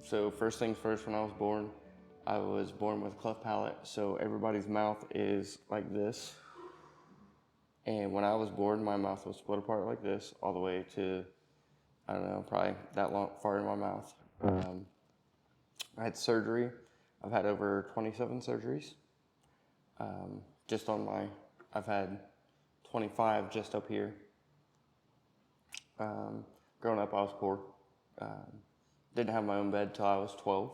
So first things first, when I was born with a cleft palate. So everybody's mouth is like this. And when I was born, my mouth was split apart like this, all the way to, I don't know, probably that long, far in my mouth. I had surgery. I've had over 27 surgeries. Just on I've had 25 just up here. Growing up, I was poor. Didn't have my own bed till I was 12.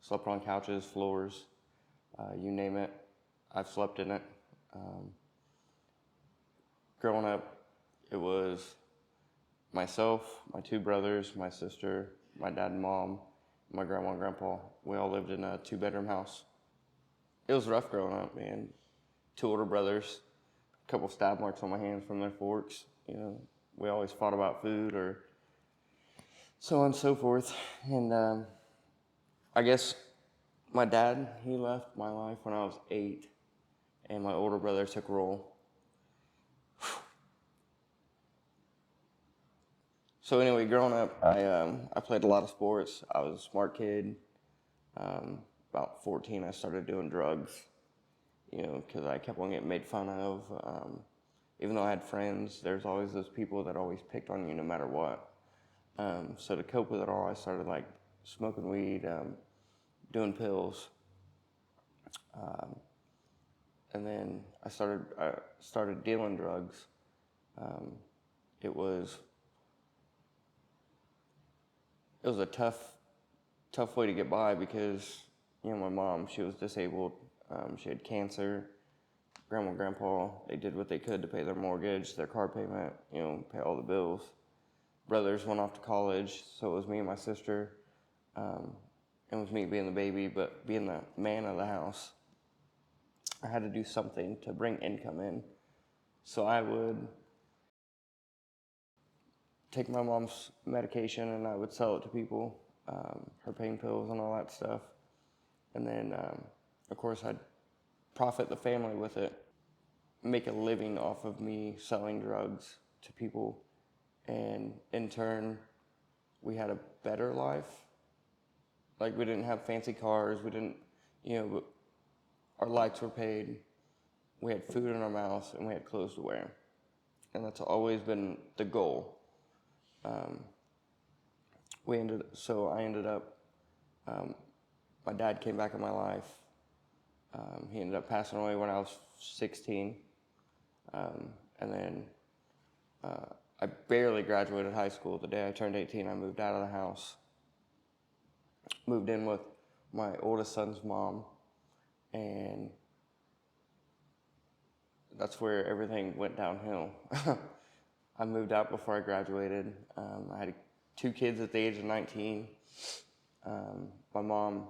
Slept on couches, floors, you name it. I've slept in it. Growing up, it was myself, my two brothers, my sister, my dad and mom, my grandma and grandpa. We all lived in a 2-bedroom house. It was rough growing up, man. 2 older brothers, a couple stab marks on my hands from their forks. You know, we always fought about food or so on and so forth. And I guess my dad, he left my life when I was 8, and my older brother took role. So anyway, growing up, I played a lot of sports. I was a smart kid. About 14, I started doing drugs, you know, because I kept on getting made fun of. Even though I had friends, there's always those people that always picked on you no matter what. So to cope with it all, I started like smoking weed, doing pills, and then I started dealing drugs. It was a tough way to get by because, you know, my mom, she was disabled. She had cancer. Grandma and grandpa, they did what they could to pay their mortgage, their car payment, you know, pay all the bills. Brothers went off to college, so it was me and my sister. And with me being the baby, but being the man of the house, I had to do something to bring income in. So I would take my mom's medication and I would sell it to people, her pain pills and all that stuff. And then, of course, I'd profit the family with it, make a living off of me selling drugs to people. And in turn, we had a better life. Like, we didn't have fancy cars, we didn't, you know, but our lights were paid, we had food in our mouths, and we had clothes to wear. And that's always been the goal. I ended up, my dad came back in my life. He ended up passing away when I was 16. And then I barely graduated high school. The day I turned 18, I moved out of the house. Moved in with my oldest son's mom, and that's where everything went downhill. I moved out before I graduated. I had 2 kids at the age of 19. My mom,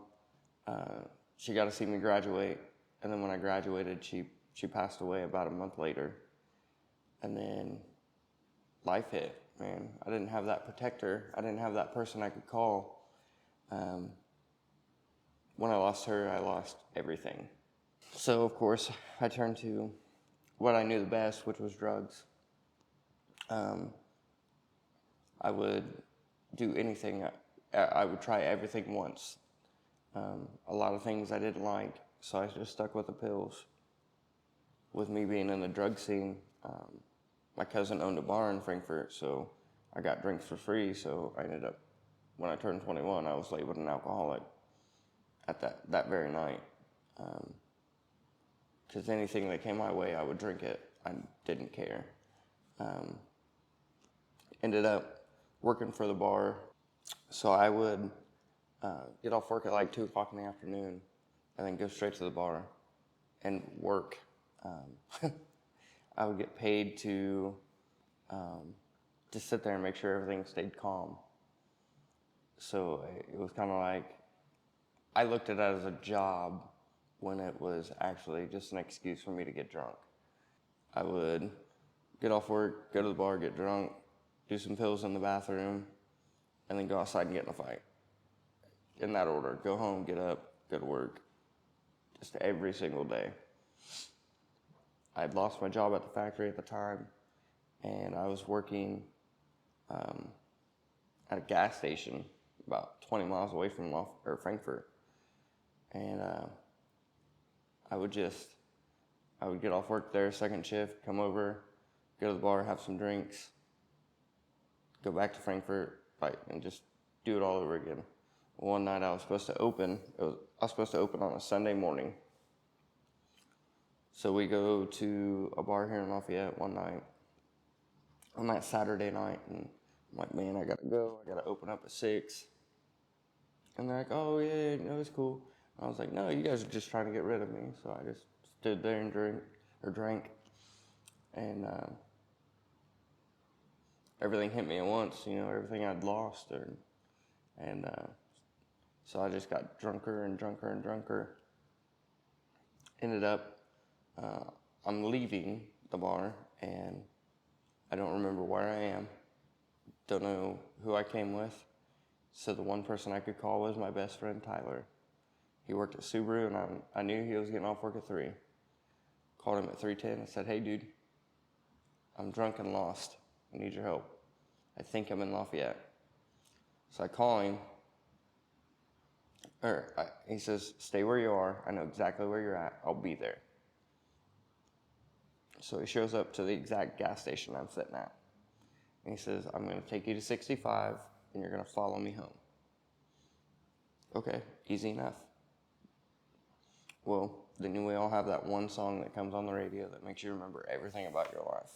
she got to see me graduate, and then when I graduated, she passed away about a month later. And then life hit, man. I didn't have that protector. I didn't have that person I could call. When I lost her, I lost everything. So, of course, I turned to what I knew the best, which was drugs. I would do anything. I would try everything once. A lot of things I didn't like, so I just stuck with the pills. With me being in the drug scene, my cousin owned a bar in Frankfurt, so I got drinks for free. So I ended up, when I turned 21, I was labeled an alcoholic at that very night. Because anything that came my way, I would drink it. I didn't care. Ended up working for the bar. So I would get off work at like 2 o'clock in the afternoon and then go straight to the bar and work. I would get paid to just sit there and make sure everything stayed calm. So it was kind of like, I looked at it as a job when it was actually just an excuse for me to get drunk. I would get off work, go to the bar, get drunk, do some pills in the bathroom, and then go outside and get in a fight. In that order, go home, get up, go to work, just every single day. I had lost my job at the factory at the time, and I was working at a gas station about 20 miles away from Frankfurt. And I would get off work there, second shift, come over, go to the bar, have some drinks, go back to Frankfurt, fight, and just do it all over again. One night I was supposed to open on a Sunday morning. So we go to a bar here in Lafayette one night, on that Saturday night, and I'm like, man, I gotta go. I gotta open up at 6. And they're like, oh yeah, no, it's cool. And I was like, no, you guys are just trying to get rid of me. So I just stood there and drank, and everything hit me at once. Everything I'd lost, and so I just got drunker and drunker and drunker. Ended up, I'm leaving the bar, and I don't remember where I am. Don't know who I came with. So the one person I could call was my best friend, Tyler. He worked at Subaru, and I knew he was getting off work at 3. Called him at 3:10 and said, hey, dude, I'm drunk and lost. I need your help. I think I'm in Lafayette. So I call him. He says, stay where you are. I know exactly where you're at. I'll be there. So he shows up to the exact gas station I'm sitting at. And he says, I'm going to take you to 65, and you're going to follow me home. Okay, easy enough. Well, then we all have that one song that comes on the radio that makes you remember everything about your life.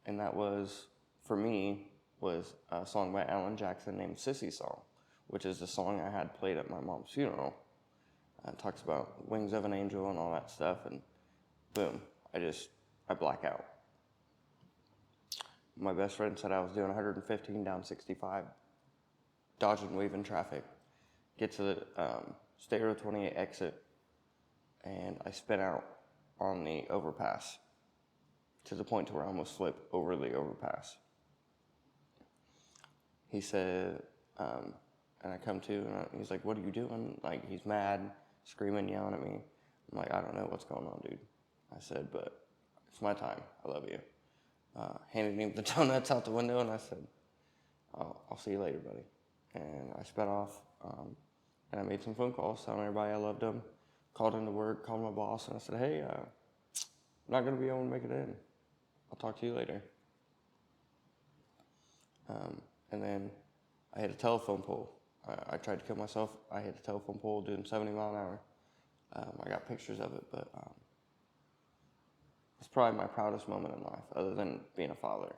And that was, for me, was a song by Alan Jackson named Sissy Song, which is the song I had played at my mom's funeral. It talks about wings of an angel and all that stuff, and boom, I black out. My best friend said I was doing 115 down 65, dodging, weaving traffic. Get to the State Road 28 exit, and I spin out on the overpass to the point to where I almost flipped over the overpass. He said, and I come to, and he's like, what are you doing? Like, he's mad, screaming, yelling at me. I'm like, I don't know what's going on, dude. I said, but it's my time. I love you. Handed him the donuts out the window, and I said, I'll see you later, buddy. And I sped off, and I made some phone calls telling everybody I loved them. Called into work, called my boss, and I said, hey, I'm not going to be able to make it in. I'll talk to you later. And then I hit a telephone pole. I tried to kill myself. I hit a telephone pole doing 70 miles an hour. I got pictures of it, but it's probably my proudest moment in life, other than being a father.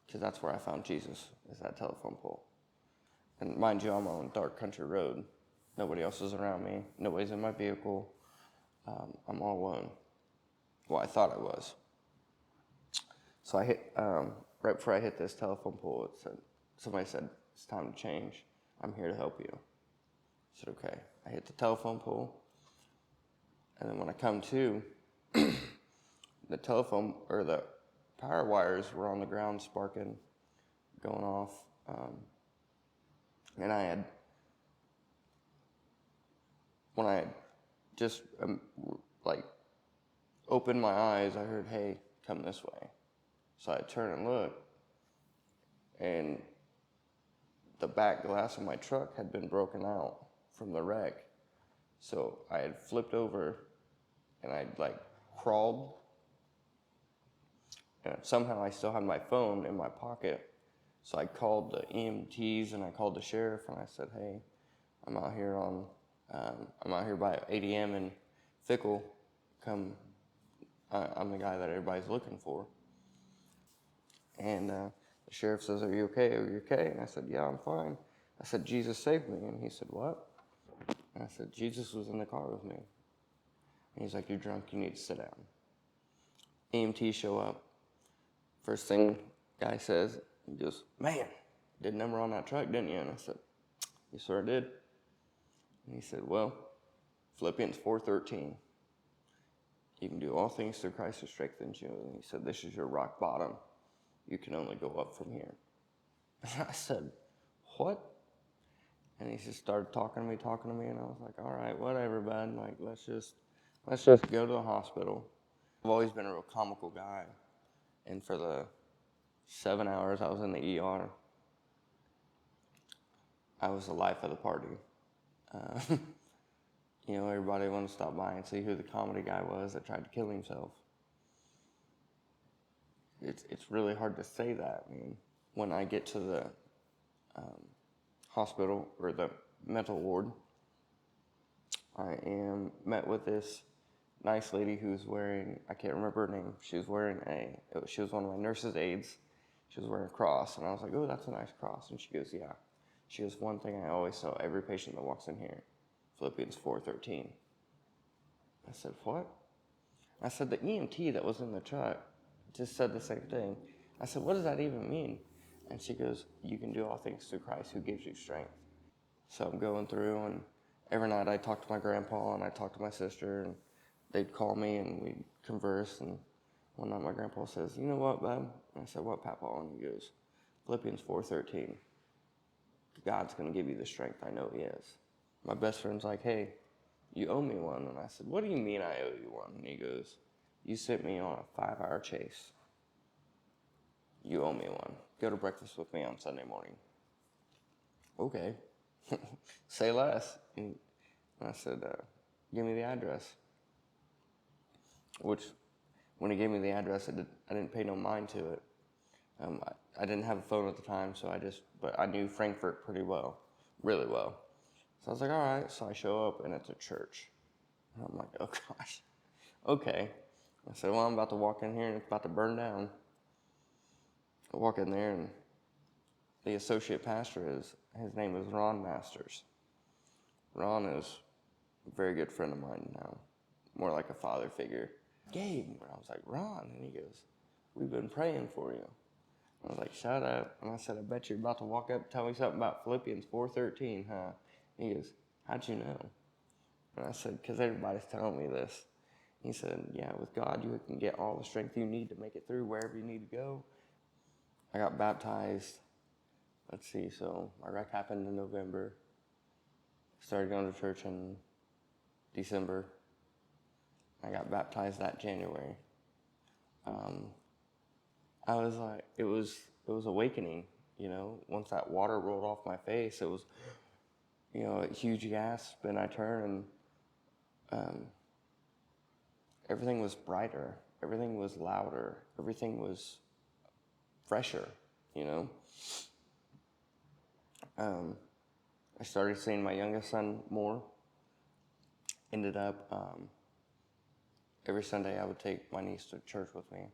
Because that's where I found Jesus, is that telephone pole. And mind you, I'm on a dark country road. Nobody else is around me. Nobody's in my vehicle. I'm all alone. Well, I thought I was. So I hit, right before I hit this telephone pole, somebody said, it's time to change. I'm here to help you. I said, okay. I hit the telephone pole. And then when I come to, the telephone, or the power wires were on the ground sparking, going off. And when I had just, opened my eyes, I heard, hey, come this way. So I turned and looked, and the back glass of my truck had been broken out from the wreck. So I had flipped over, and I'd crawled, and somehow I still had my phone in my pocket. So I called the EMTs, and I called the sheriff, and I said, hey, I'm out here by ADM and Fickle. I'm the guy that everybody's looking for. And the sheriff says, are you okay? Are you okay? And I said, yeah, I'm fine. I said, Jesus saved me. And he said, what? And I said, Jesus was in the car with me. And he's like, you're drunk, you need to sit down. EMTs show up. First thing guy says, he goes, man, did number on that truck, didn't you? And I said, yes, sir, I did. And he said, well, Philippians 4:13, you can do all things through Christ who strengthens you. And he said, this is your rock bottom. You can only go up from here. And I said, what? And he just started talking to me, and I was like, all right, whatever, bud. Let's just go to the hospital. I've always been a real comical guy. And for the 7 hours I was in the ER, I was the life of the party. Uh, everybody wanted to stop by and see who the comedy guy was that tried to kill himself. It's really hard to say that, man. When I get to the hospital or the mental ward, I am met with this nice lady who's wearing, I can't remember her name. She was wearing she was one of my nurse's aides. She was wearing a cross, and I was like, oh, that's a nice cross. And she goes, yeah. She goes, one thing I always tell every patient that walks in here, Philippians 4:13. I said, what? I said, the EMT that was in the truck just said the same thing. I said, what does that even mean? And she goes, you can do all things through Christ who gives you strength. So I'm going through, and every night I talk to my grandpa and I talk to my sister, and they'd call me and we'd converse. And one night my grandpa says, you know what, bub? And I said, what, Papa? And he goes, Philippians 4:13. God's going to give you the strength. I know he is. My best friend's like, hey, you owe me one. And I said, what do you mean I owe you one? And he goes, you sent me on a 5-hour chase. You owe me one. Go to breakfast with me on Sunday morning. Okay. Say less. And I said, give me the address. Which, when he gave me the address, I didn't pay no mind to it. I didn't have a phone at the time, but I knew Frankfurt pretty well, really well. So I was like, all right. So I show up, and it's a church. And I'm like, oh gosh, okay. I said, well, I'm about to walk in here, and it's about to burn down. I walk in there, and the associate pastor his name is Ron Masters. Ron is a very good friend of mine now, more like a father figure. Gabe, and I was like, Ron, and he goes, we've been praying for you. I was like, shut up. And I said, I bet you're about to walk up and tell me something about Philippians 4:13, huh? And he goes, how'd you know? And I said, because everybody's telling me this. He said, yeah, with God, you can get all the strength you need to make it through wherever you need to go. I got baptized. Let's see, so my wreck happened in November. Started going to church in December. I got baptized that January. I was like, it was awakening, Once that water rolled off my face, it was, a huge gasp, and I turned, and everything was brighter, everything was louder, everything was fresher, I started seeing my youngest son more. Ended up, every Sunday I would take my niece to church with me.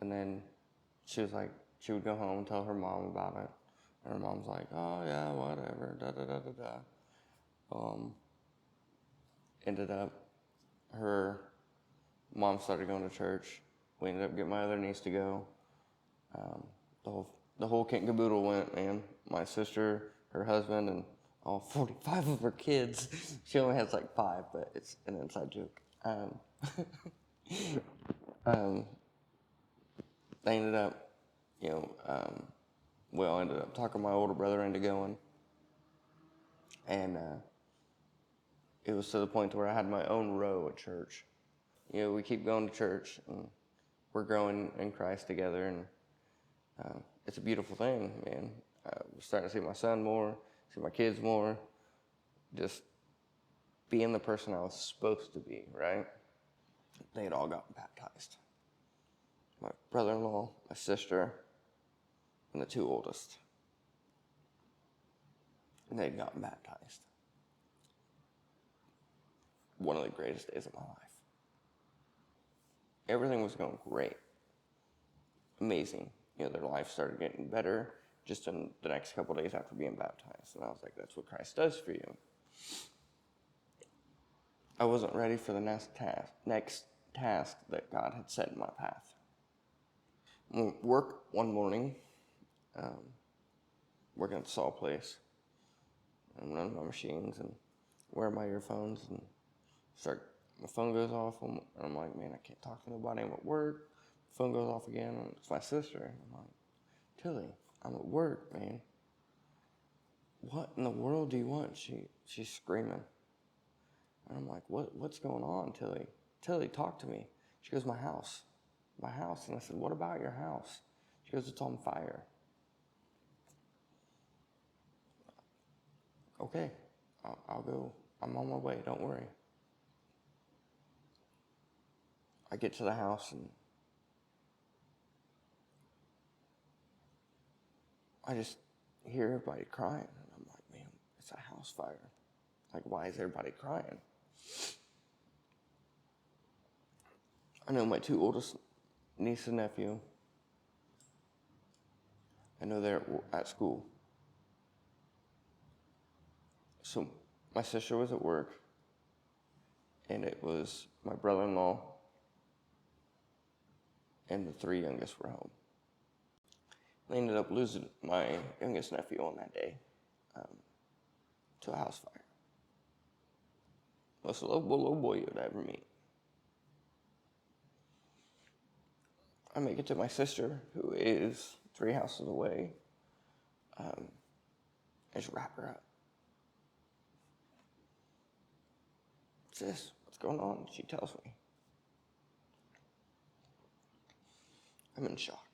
And then she would go home and tell her mom about it. And her mom's like, oh yeah, whatever, ended up, her mom started going to church. We ended up getting my other niece to go. The whole kit and caboodle went, man. My sister, her husband, and all 45 of her kids. She only has 5, but it's an inside joke. They ended up, we all ended up talking my older brother into going. And it was to the point where I had my own row at church. We keep going to church, and we're growing in Christ together, and it's a beautiful thing, man. We're starting to see my son more, see my kids more, just being the person I was supposed to be, right? They had all gotten baptized. My brother-in-law, my sister, and the 2 oldest. And they'd gotten baptized. One of the greatest days of my life. Everything was going great. Amazing. Their life started getting better just in the next couple of days after being baptized. And I was like, that's what Christ does for you. I wasn't ready for the next task that God had set in my path. Work one morning, working at the saw place. I'm running my machines and wearing my earphones, and my phone goes off, and I'm like, man, I can't talk to nobody. I'm at work. Phone goes off again, and it's my sister. I'm like, Tilly, I'm at work, man. What in the world do you want? She's screaming. And I'm like, what's going on, Tilly? Tilly, talk to me. She goes, my house. And I said, what about your house? She goes, it's on fire. okay, I'll go. I'm on my way, don't worry. I get to the house and I just hear everybody crying. And I'm like, man, it's a house fire. Like, why is everybody crying? I know my two oldest niece and nephew. I know they're at school. So my sister was at work, and it was my brother-in-law and the three youngest were home. I ended up losing my youngest nephew on that day to a house fire. Most lovable little boy you'd ever meet. I make it to my sister, who is 3 houses away. I just wrap her up. Sis, what's going on? She tells me. I'm in shock.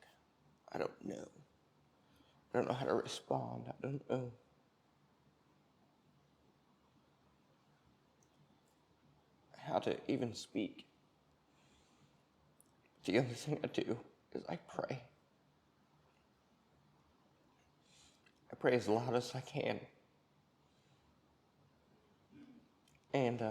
I don't know. I don't know how to respond. I don't know. How to even speak. The only thing I do is I pray. I pray as loud as I can. And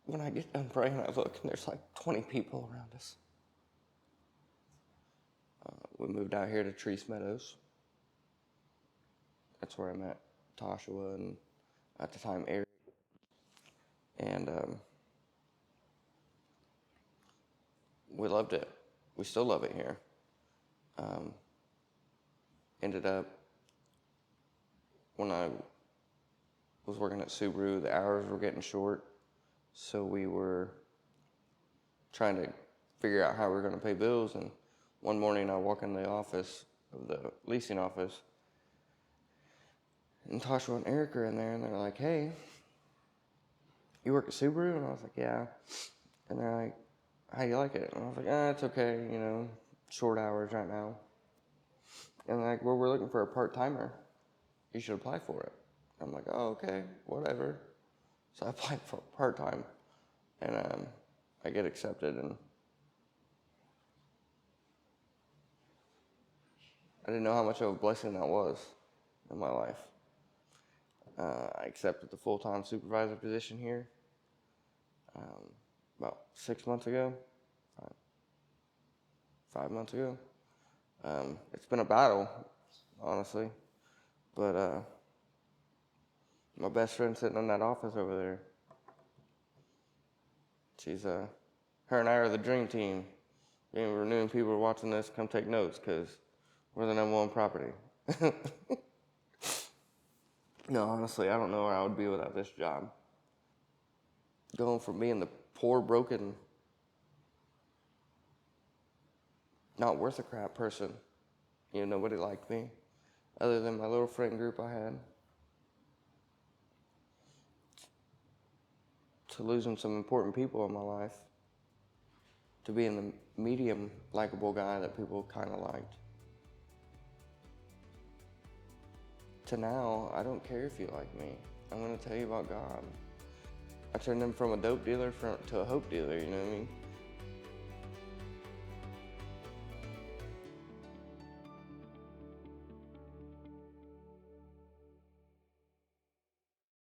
when I get done praying, I look and there's like 20 people around us. We moved out here to Treese Meadows. That's where I met Toshua and at the time Eric. And we loved it. We still love it here. Ended up, when I was working at Subaru, the hours were getting short. So we were trying to figure out how we were going to pay bills. And one morning I walk in the office of the leasing office, and Tasha and Eric are in there, and they're like, hey, you work at Subaru? And I was like, yeah. And they're like, how do you like it? And I was like, it's okay, short hours right now. And they're like, well, we're looking for a part-timer. You should apply for it. I'm like, oh, okay, whatever. So I applied for part-time, and I get accepted, and I didn't know how much of a blessing that was in my life. I accepted the full-time supervisor position here about 6 months ago, 5 months ago. It's been a battle, honestly, but my best friend sitting in that office over there, she's, her and I are the dream team. We're new people are watching this, come take notes, because we're the #1 property. No, honestly, I don't know where I would be without this job. Going from being the poor, broken, not worth a crap person, nobody liked me, other than my little friend group I had, to losing some important people in my life, to being the medium likable guy that people kind of liked, to now, I don't care if you like me. I'm going to tell you about God. I turned him from a dope dealer to a hope dealer, you know what I mean?